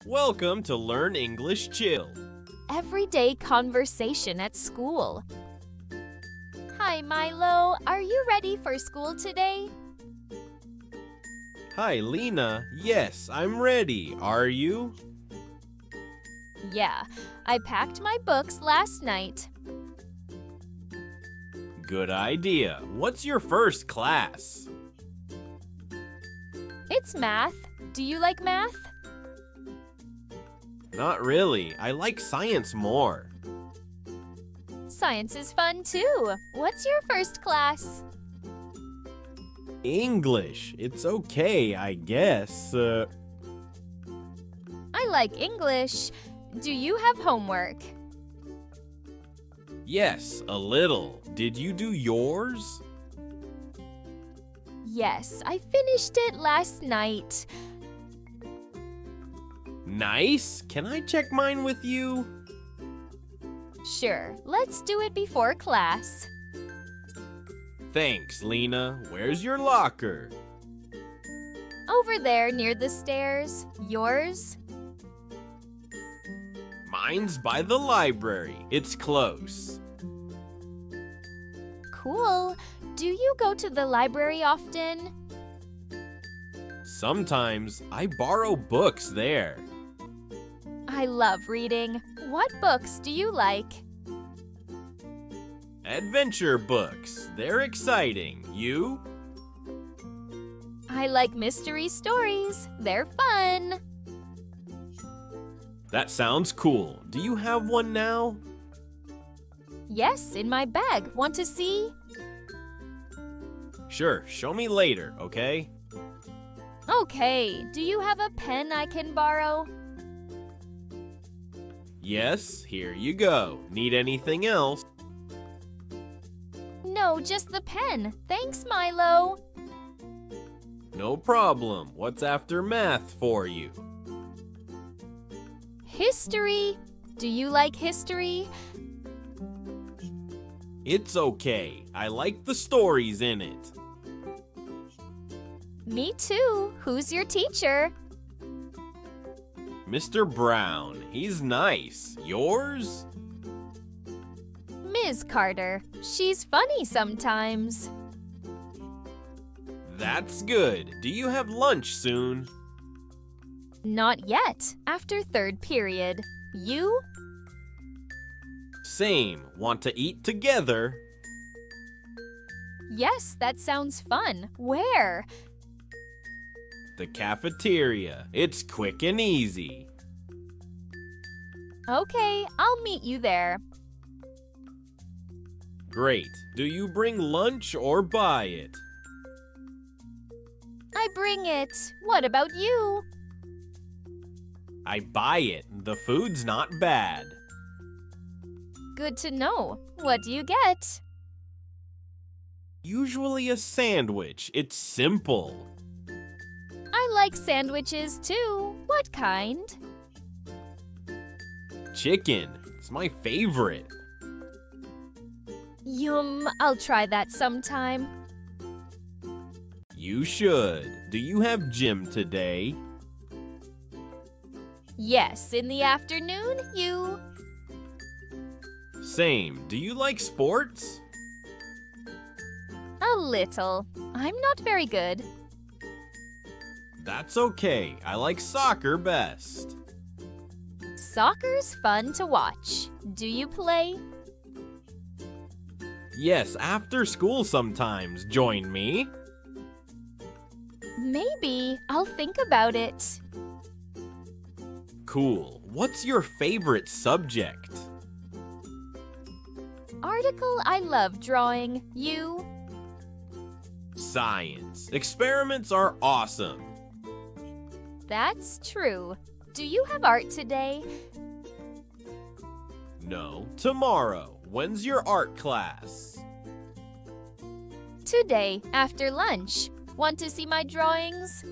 Welcome to Learn English Chill. Everyday conversation at school. Hi, Milo. Are you ready for school today? Hi, Lena. Yes, I'm ready. Are you? Yeah, I packed my books last night. Good idea. What's your first class? It's math. Do you like math? Not really. I like science more. Science is fun too. What's your first class? English. It's okay, I guess. I like English. Do you have homework? Yes, a little. Did you do yours? Yes, I finished it last night. Nice. Can I check mine with you? Sure, let's do it before class. Thanks, Lena. Where's your locker? Over there near the stairs. Yours? Mine's by the library. It's close. Cool. Do you go to the library often? Sometimes I borrow books there. I love reading. What books do you like? Adventure books. They're exciting. You? I like mystery stories. They're fun. That sounds cool. Do you have one now? Yes, in my bag. Want to see? Sure, show me later, okay? Okay. Do you have a pen I can borrow? Yes, here you go. Need anything else? No, just the pen. Thanks, Milo. No problem. What's after math for you? History. Do you like history? It's okay. I like the stories in it. Me too. Who's your teacher? Mr. Brown. He's nice. Yours? Ms. Carter. She's funny sometimes. That's good. Do you have lunch soon? Not yet. After third period. You? Same. Want to eat together? Yes, that sounds fun. Where? The cafeteria. It's quick and easy. Okay, I'll meet you there. Great. Do you bring lunch or buy it? I bring it. What about you? I buy it. The food's not bad. Good to know. What do you get? Usually a sandwich. It's simple. I like sandwiches too. What kind? Chicken. It's my favorite. Yum, I'll try that sometime. You should. Do you have gym today? Yes, in the afternoon, you. Same. Do you like sports? A little. I'm not very good. That's okay. I like soccer best. Soccer's fun to watch. Do you play? Yes, after school sometimes. Join me. Maybe. I'll think about it. Cool. What's your favorite subject? Article I love drawing. You? Science. Experiments are awesome. That's true. Do you have art today? No, tomorrow. When's your art class? Today, after lunch. Want to see my drawings?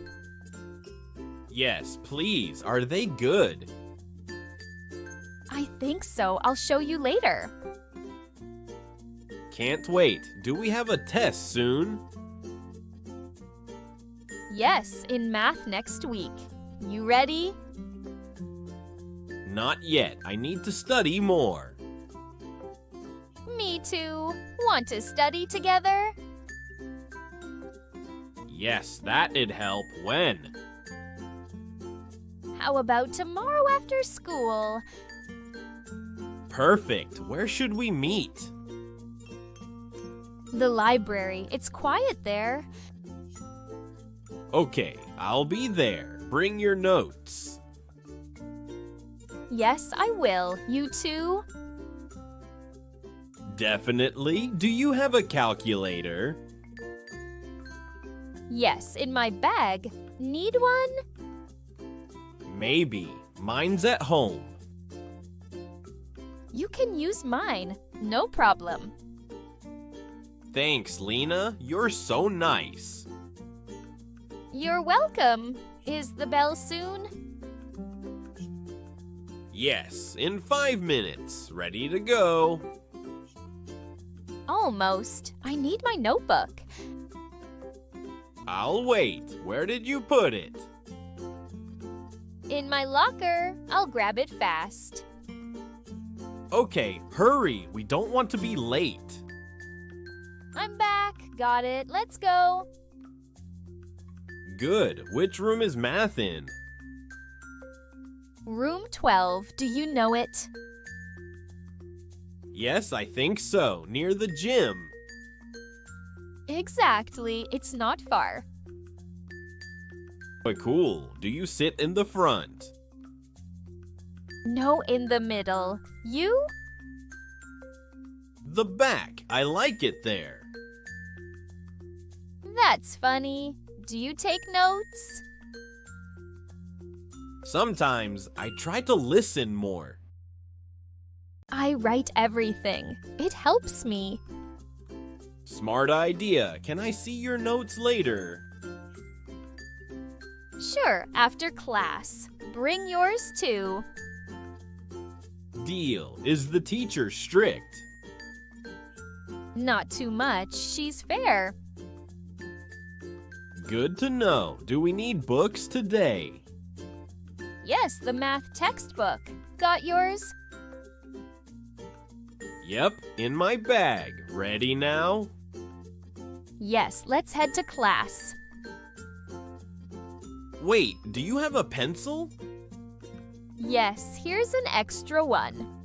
Yes, please. Are they good? I think so. I'll show you later. Can't wait. Do we have a test soon? Yes, in math next week. You ready? Not yet. I need to study more. Me too. Want to study together? Yes, that'd help. When? How about tomorrow after school? Perfect. Where should we meet? The library. It's quiet there. Okay, I'll be there. Bring your notes. Yes, I will. You too? Definitely. Do you have a calculator? Yes, in my bag. Need one? Maybe. Mine's at home. You can use mine. No problem. Thanks, Lena. You're so nice. You're welcome. Is the bell soon? Yes, in 5 minutes. Ready to go. Almost. I need my notebook. I'll wait. Where did you put it? In my locker. I'll grab it fast. Okay, hurry. We don't want to be late. I'm back. Got it. Let's go. Good. Which room is math in? Room 12. Do you know it? Yes, I think so. Near the gym. Exactly. It's not far. But cool. Do you sit in the front? No, in the middle. You? The back. I like it there. That's funny. Do you take notes? Sometimes I try to listen more. I write everything. It helps me. Smart idea. Can I see your notes later? Sure, after class. Bring yours too. Deal. Is the teacher strict? Not too much. She's fair. Good to know. Do we need books today? Yes, the math textbook. Got yours? Yep, in my bag. Ready now? Yes, let's head to class. Wait, do you have a pencil? Yes, here's an extra one.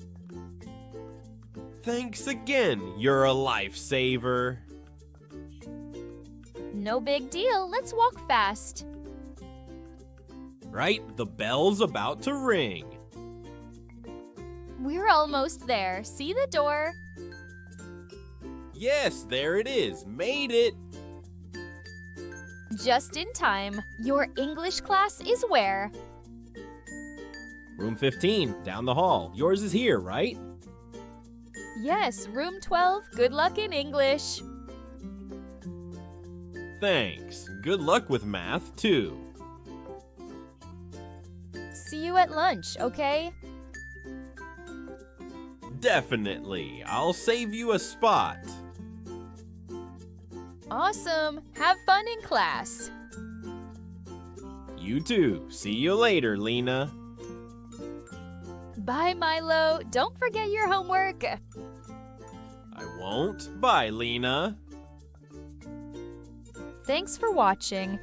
Thanks again. You're a lifesaver. No big deal. Let's walk fast. Right, the bell's about to ring. We're almost there. See the door? Yes, there it is. Made it. Just in time. Your English class is where? Room 15, down the hall. Yours is here, right? Yes, room 12. Good luck in English. Thanks. Good luck with math, too. See you at lunch, okay? Definitely. I'll save you a spot. Awesome. Have fun in class. You too. See you later, Lena. Bye, Milo. Don't forget your homework. I won't. Bye, Lena. Thanks for watching.